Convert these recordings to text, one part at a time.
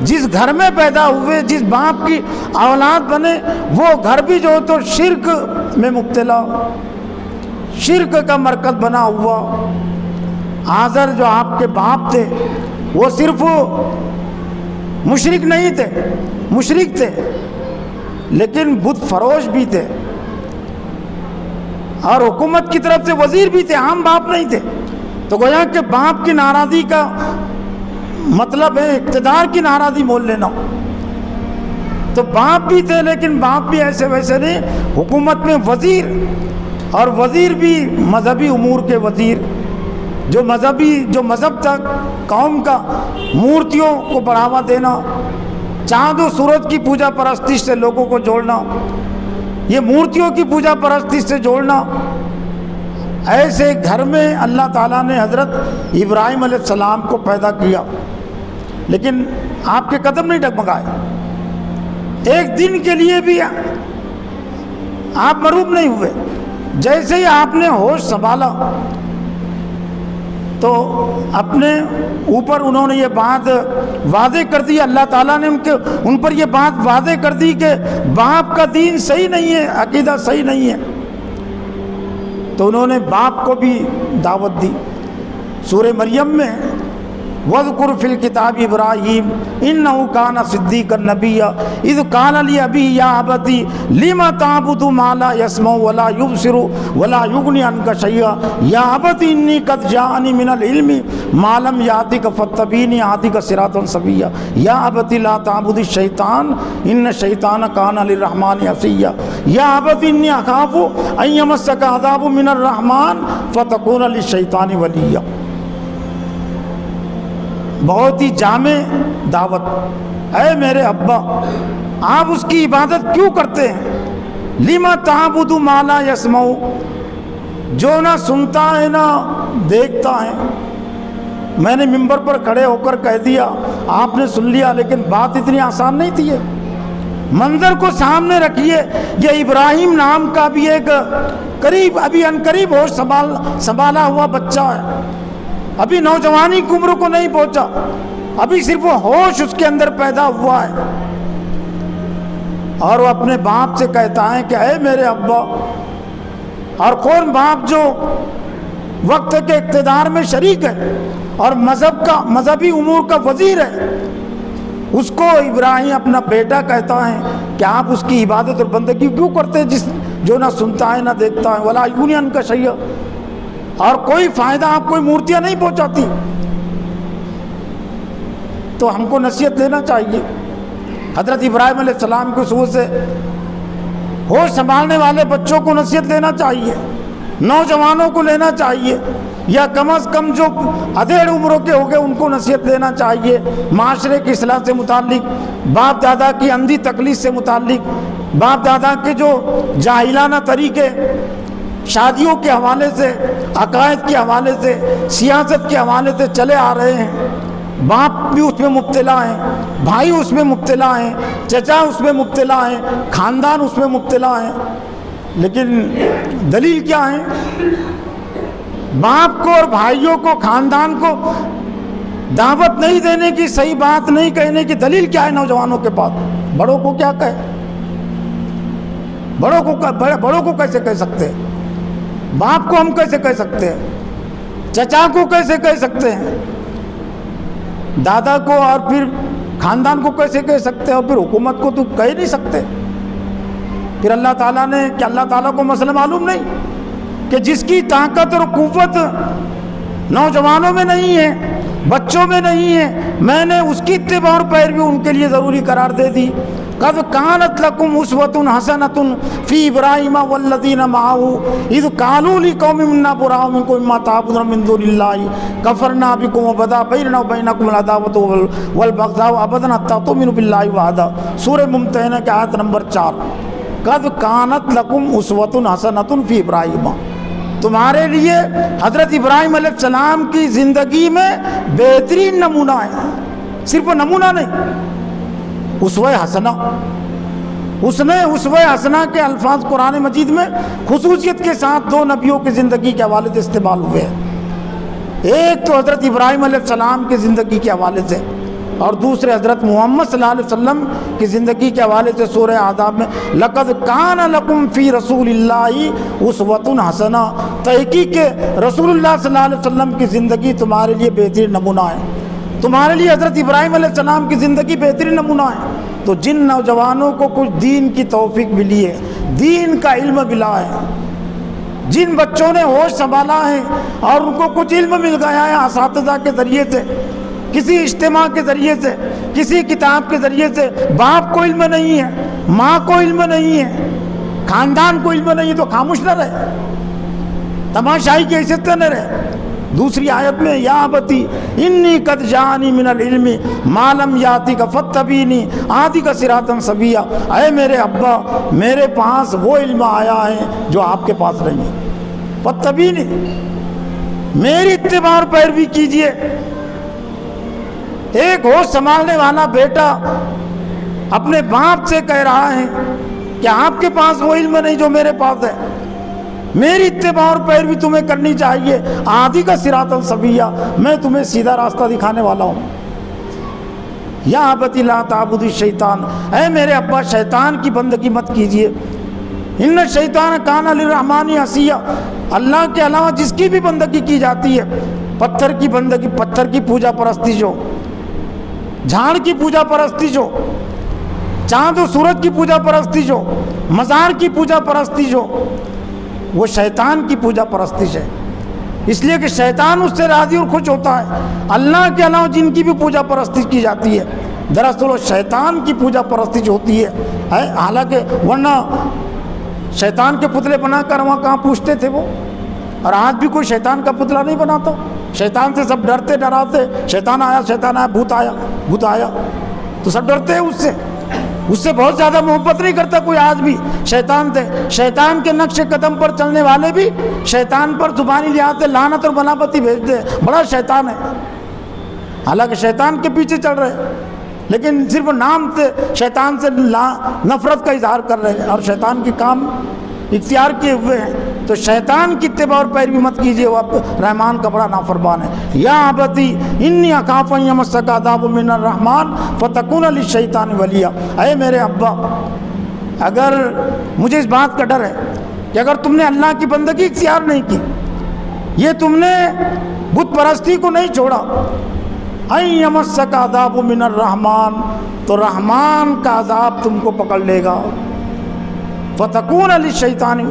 جس گھر میں پیدا ہوئے، جس باپ کی اولاد بنے، وہ گھر بھی جو تو شرک میں مبتلا، شرک کا مرکز بنا ہوا۔ آزر جو آپ کے باپ تھے وہ صرف مشرک نہیں تھے، مشرک تھے لیکن بت فروش بھی تھے، اور حکومت کی طرف سے وزیر بھی تھے، عام باپ نہیں تھے۔ تو گویا کہ باپ کی ناراضی کا مطلب ہے اقتدار کی ناراضی مول لینا۔ تو باپ بھی تھے لیکن باپ بھی ایسے ویسے نہیں، حکومت میں وزیر، اور وزیر بھی مذہبی امور کے وزیر، جو مذہب تھا قوم کا، مورتیوں کو بڑھاوا دینا، چاند و سورج کی پوجا پرستش سے لوگوں کو جوڑنا، یہ مورتیوں کی پوجا پرستش سے جوڑنا۔ ایسے گھر میں اللہ تعالیٰ نے حضرت ابراہیم علیہ السلام کو پیدا کیا، لیکن آپ کے قدم نہیں ڈگمگائے، ایک دن کے لیے بھی آپ مروب نہیں ہوئے۔ جیسے ہی آپ نے ہوش سنبھالا تو اپنے اوپر انہوں نے یہ بات واضح کر دی، اللہ تعالیٰ نے ان پر یہ بات واضح کر دی کہ باپ کا دین صحیح نہیں ہے، عقیدہ صحیح نہیں ہے۔ تو انہوں نے باپ کو بھی دعوت دی۔ سورہ مریم میں وَاذْكُرْ فِي الْكِتَابِ إِبْرَاهِيمَ إِنَّهُ كَانَ صِدِّيقًا نَبِيًّا إِذْ قَالَ لِأَبِيهِ يَا أَبَتِ لِمَ تَعْبُدُ مَا لَا يَسْمَعُ وَلَا يُبْصِرُ وَلَا يُغْنِي عَنكَ شَيْئًا يَا أَبَتِ إِنِّي قَدْ جَاءَنِي مِنَ الْعِلْمِ مَا لَمْ يَأْتِكَ فَاتَّبِعْنِي أَهْدِكَ صِرَاطًا سَوِيًّا يَا أَبَتِ لَا تَعْبُدِ الشَّيْطَانَ إِنَّ الشَّيْطَانَ كَانَ لِلرَّحْمَنِ عَصِيًّا يَا أَبَتِ إِنِّي أَخَافُ أَن يَمَسَّكَ عَذَابٌ مِنَ الرَّحْمَنِ فَتَكُونَ لِلشَّيْطَانِ وَلِيًّا۔ بہت ہی جامع دعوت۔ اے میرے ابا، آپ اس کی عبادت کیوں کرتے ہیں؟ لِمَ تَعْبُدُ مَا لَا يَسْمَعُ، جو نہ سنتا ہے نہ دیکھتا ہے۔ میں نے ممبر پر کھڑے ہو کر کہہ دیا، آپ نے سن لیا، لیکن بات اتنی آسان نہیں تھی۔ منظر کو سامنے رکھیے، یہ ابراہیم نام کا بھی ایک ابھی عنقریب ہوش سنبھالا ہوا بچہ ہے، ابھی نوجوانی کی عمر کو نہیں پہنچا، ابھی صرف ہوش اس کے اندر پیدا ہوا ہے، اور وہ اپنے باپ سے کہتا ہے کہ اے میرے ابا۔ اور کون باپ جو وقت کے اقتدار میں شریک ہے اور مذہبی امور کا وزیر ہے، اس کو ابراہیم اپنا بیٹا کہتا ہے کہ آپ اس کی عبادت اور بندگی کیوں کرتے ہیں جو نہ سنتا ہے نہ دیکھتا ہے، ولا یغنی عنک شیئا، اور کوئی فائدہ آپ کوئی مورتیاں نہیں پہنچاتی۔ تو ہم کو نصیحت لینا چاہیے، حضرت ابراہیم علیہ السلام کی صورت سے ہوش سنبھالنے والے بچوں کو نصیحت لینا چاہیے، نوجوانوں کو لینا چاہیے، یا کم از کم جو ادھیڑ عمروں کے ہو گئے ان کو نصیحت لینا چاہیے، معاشرے کی اصلاح سے متعلق، باپ دادا کی اندھی تکلیف سے متعلق، باپ دادا کے جو جاہلانہ طریقے شادیوں کے حوالے سے، عقائد کے حوالے سے، سیاست کے حوالے سے چلے آ رہے ہیں، باپ بھی اس میں مبتلا ہیں، بھائی اس میں مبتلا ہیں، چچا اس میں مبتلا ہیں، خاندان اس میں مبتلا ہیں، لیکن دلیل کیا ہے؟ باپ کو اور بھائیوں کو، خاندان کو دعوت نہیں دینے کی، صحیح بات نہیں کہنے کی دلیل کیا ہے نوجوانوں کے پاس؟ بڑوں کو کیا کہے؟ بڑوں کو کیسے کہہ سکتے ہیں؟ باپ کو ہم کیسے کہہ سکتے ہیں؟ چچا کو کیسے کہہ سکتے ہیں؟ دادا کو اور پھر خاندان کو کیسے کہہ سکتے ہیں؟ اور پھر حکومت کو تو کہہ نہیں سکتے۔ پھر اللہ تعالیٰ نے، کہ اللہ تعالیٰ کو مسئلہ معلوم نہیں کہ جس کی طاقت اور قوت نوجوانوں میں نہیں ہے، بچوں میں نہیں ہے، میں نے اس کی اتباع اور پیروی ان کے لیے ضروری قرار دے دی۔ قد كانت لكم اسوة حسنة في ابراہیم والذین معه اذ قالوا لقومهم انا براء منكم مما تعبدون من دون الله كفرنا بكم وبدا بيننا وبينكم العداوة والبغضاء ابدا حتى تؤمنوا بالله وحده، سورہ ممتحنہ کی آیت نمبر 4۔ قد كانت لكم اسوة حسنة في ابراہیم، تمہارے لیے حضرت ابراہیم علیہ السلام کی زندگی میں بہترین نمونہ ہے، صرف نمونہ نہیں، اسوہ حسنہ۔ اس نے اسوہ حسنہ کے الفاظ قرآن مجید میں خصوصیت کے ساتھ دو نبیوں کی زندگی کے حوالے سے استعمال ہوئے ہیں، ایک تو حضرت ابراہیم علیہ السلام کی زندگی کے حوالے سے، اور دوسرے حضرت محمد صلی اللہ علیہ وسلم کی زندگی کے حوالے سے سورہ احزاب میں لقد کان لکم فی رسول اللہ اسوۃ حسنہ، تحقیق کہ رسول اللہ صلی اللہ علیہ وسلم کی زندگی تمہارے لیے بہترین نمونہ ہے، تمہارے لیے حضرت ابراہیم علیہ السلام کی زندگی بہترین نمونہ ہے۔ تو جن نوجوانوں کو کچھ دین کی توفیق ملی ہے، دین کا علم ملا ہے، جن بچوں نے ہوش سنبھالا ہے اور ان کو کچھ علم مل گیا ہے اساتذہ کے ذریعے سے، کسی اجتماع کے ذریعے سے، کسی کتاب کے ذریعے سے، باپ کو علم نہیں ہے، ماں کو علم نہیں ہے، خاندان کو علم نہیں ہے، تو خاموش نہ رہے، تماشائی کی حیثیت نہ رہے۔ دوسری آیت میں یا ابتی انی قد جانی من العلم ما لم یاتک فاتبعنی اہدک صراطا سویا، اے میرے ابا میرے پاس وہ علم آیا ہے جو آپ کے پاس نہیں ہے، فاتبعنی، میری اتباع اور پیروی کیجئے۔ ایک ہوش سنبھالنے والا بیٹا اپنے باپ سے کہہ رہا ہے کہ آپ کے پاس وہ علم نہیں جو میرے پاس ہے، میری اتباع اور پیروی تمہیں کرنی چاہیے، اہدک صراطا سویا، میں تمہیں سیدھا راستہ دکھانے والا ہوں۔ یا ابت لا تعبد الشیطان، اے میرے ابا شیطان کی بندگی مت کیجیے، ان الشیطان کان للرحمن عصیا، اللہ کے علاوہ جس کی بھی بندگی کی جاتی ہے، پتھر کی بندگی، پتھر کی پوجا پرستی جو، جھاڑ کی پوجا پرستی جو، چاند و سورج کی پوجا پرستی جو، مزار کی پوجا پرستی جو، وہ شیطان کی پوجا پرستش ہے، اس لیے کہ شیطان اس سے راضی اور خوش ہوتا ہے۔ اللہ کے علاوہ جن کی بھی پوجا پرستی کی جاتی ہے دراصل وہ شیطان کی پوجا پرستی ہوتی ہے، حالانکہ ورنہ شیطان کے پتلے بنا کر وہاں کہاں پوچھتے تھے وہ، اور آج بھی کوئی شیطان کا پتلا نہیں بناتا، شیطان سے سب ڈرتے ڈراتے، شیطان آیا، بھوت آیا، تو سب ڈرتے ہیں اس سے بہت زیادہ محبت نہیں کرتا کوئی آج بھی شیطان سے۔ شیطان کے نقش قدم پر چلنے والے بھی شیطان پر زبانی لحاظ سے لعنت اور ملامتی بھیجتے ہیں، بڑا شیطان ہے، حالانکہ شیطان کے پیچھے چل رہے، لیکن صرف نام سے شیطان سے نفرت کا اظہار کر رہے ہیں اور شیطان کے کام اختیار کیے ہوئے ہیں۔ تو شیطان کی اتباع اور پیروی مت کیجیے، وہ رحمان کا بڑا نافرمان ہے۔ یا ابتی انی اخاف ان یمسک عذاب من الرحمن فتکون للشیطان ولیا، اے میرے ابا اگر مجھے اس بات کا ڈر ہے کہ اگر تم نے اللہ کی بندگی اختیار نہیں کی، یہ تم نے بت پرستی کو نہیں چھوڑا، ان یمسک عذاب من الرحمن، تو رحمان کا عذاب تم کو پکڑ لے گا، فتکون للشیطان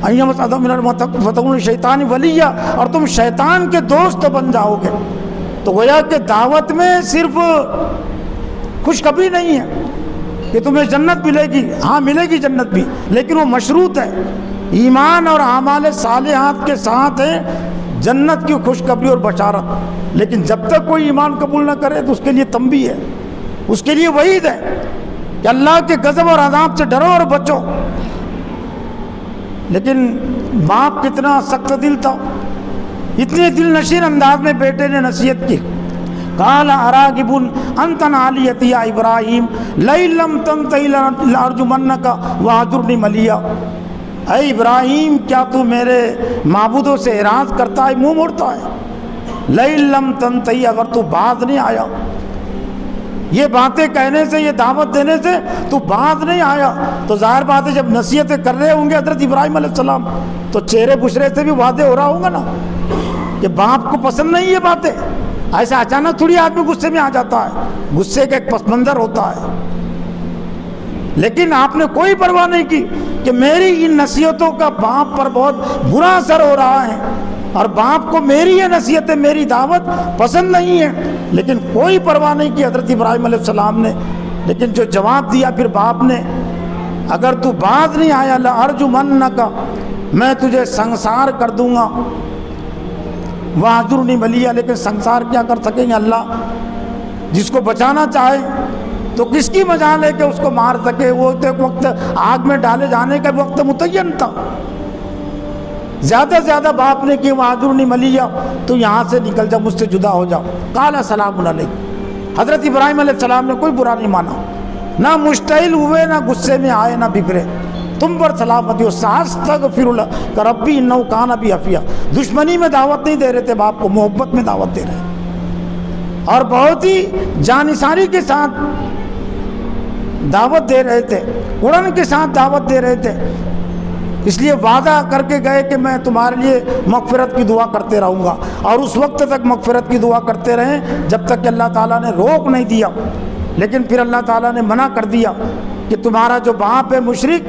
فتکون شیطان ولیہ، اور تم شیطان کے دوست بن جاؤ گے۔ تو گویا کہ دعوت میں صرف خوشخبری نہیں ہے کہ تمہیں جنت ملے گی، ہاں ملے گی جنت بھی، لیکن وہ مشروط ہے ایمان اور اعمال صالحات کے ساتھ ہے جنت کی خوشخبری اور بشارت۔ لیکن جب تک کوئی ایمان قبول نہ کرے تو اس کے لیے تنبیہ ہے، اس کے لیے وعید ہے کہ اللہ کے غضب اور عذاب سے ڈرو اور بچو۔ لیکن باپ کتنا سخت دل تھا، اتنے دل نشین انداز میں بیٹے نے نصیحت کی، قال اراغب انت عن آلیتی یا ابراہیم لئن لم تنتہی لارجمنک واہجرنی ملیا، اے ابراہیم کیا تو میرے معبودوں سے اعراض کرتا ہے، منہ موڑتا ہے، لئن لم تنتہی، اگر تو باز نہیں آیا، یہ باتیں کہنے سے، یہ دعوت دینے سے تو باز نہیں آیا، تو ظاہر بات ہے جب نصیحتیں کر رہے ہوں گے حضرت ابراہیم علیہ السلام تو چہرے بشرے سے بھی واضح ہو رہا ہوگا نا کہ باپ کو پسند نہیں یہ باتیں، ایسا اچانک تھوڑی آدمی غصے میں آ جاتا ہے، غصے کا ایک پس منظر ہوتا ہے، لیکن آپ نے کوئی پرواہ نہیں کی کہ میری ان نصیحتوں کا باپ پر بہت برا اثر ہو رہا ہے اور باپ کو میری یہ نصیحتیں، میری دعوت پسند نہیں ہے، لیکن کوئی پرواہ نہیں کی حضرت ابراہیم علیہ السلام نے۔ لیکن جو جواب دیا پھر باپ نے، اگر تو باز نہیں آیا لارجمنک، میں تجھے سنسار کر دوں گا، واہجرنی ملیا، لیکن سنسار کیا کر سکیں گے اللہ، جس کو بچانا چاہے تو کس کی مجال ہے کہ اس کو مار سکے، وہ ایک وقت آگ میں ڈالے جانے کا وقت متعین تھا، زیادہ سے زیادہ باپ نے کہ واہجرنی ملیا، تو یہاں سے نکل جا، مجھ سے جدا ہو جاؤ، قال سلام علیک، حضرت ابراہیم علیہ السلام نے کوئی برا نہیں مانا، نہ مشتعل ہوئے، نہ غصے میں آئے، نہ بگڑے، تم پر سلامتی ہو، ساستغفر لک ربی انہ کان بی حفیہ، دشمنی میں دعوت نہیں دے رہے تھے باپ کو، محبت میں دعوت دے رہے، اور بہت ہی جانثاری کے ساتھ دعوت دے رہے تھے، اڑن کے ساتھ دعوت دے رہے تھے، اس لیے وعدہ کر کے گئے کہ میں تمہارے لیے مغفرت کی دعا کرتے رہوں گا، اور اس وقت تک مغفرت کی دعا کرتے رہے جب تک کہ اللہ تعالیٰ نے روک نہیں دیا۔ لیکن پھر اللہ تعالیٰ نے منع کر دیا کہ تمہارا جو باپ ہے مشرک،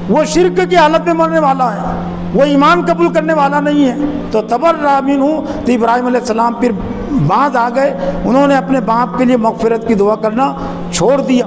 وہ شرک کی حالت میں مرنے والا ہے، وہ ایمان قبول کرنے والا نہیں ہے۔ تو تبرأ منہ، تو ابراہیم علیہ السلام پھر بعد آ گئے، انہوں نے اپنے باپ کے لیے مغفرت کی دعا کرنا چھوڑ دیا۔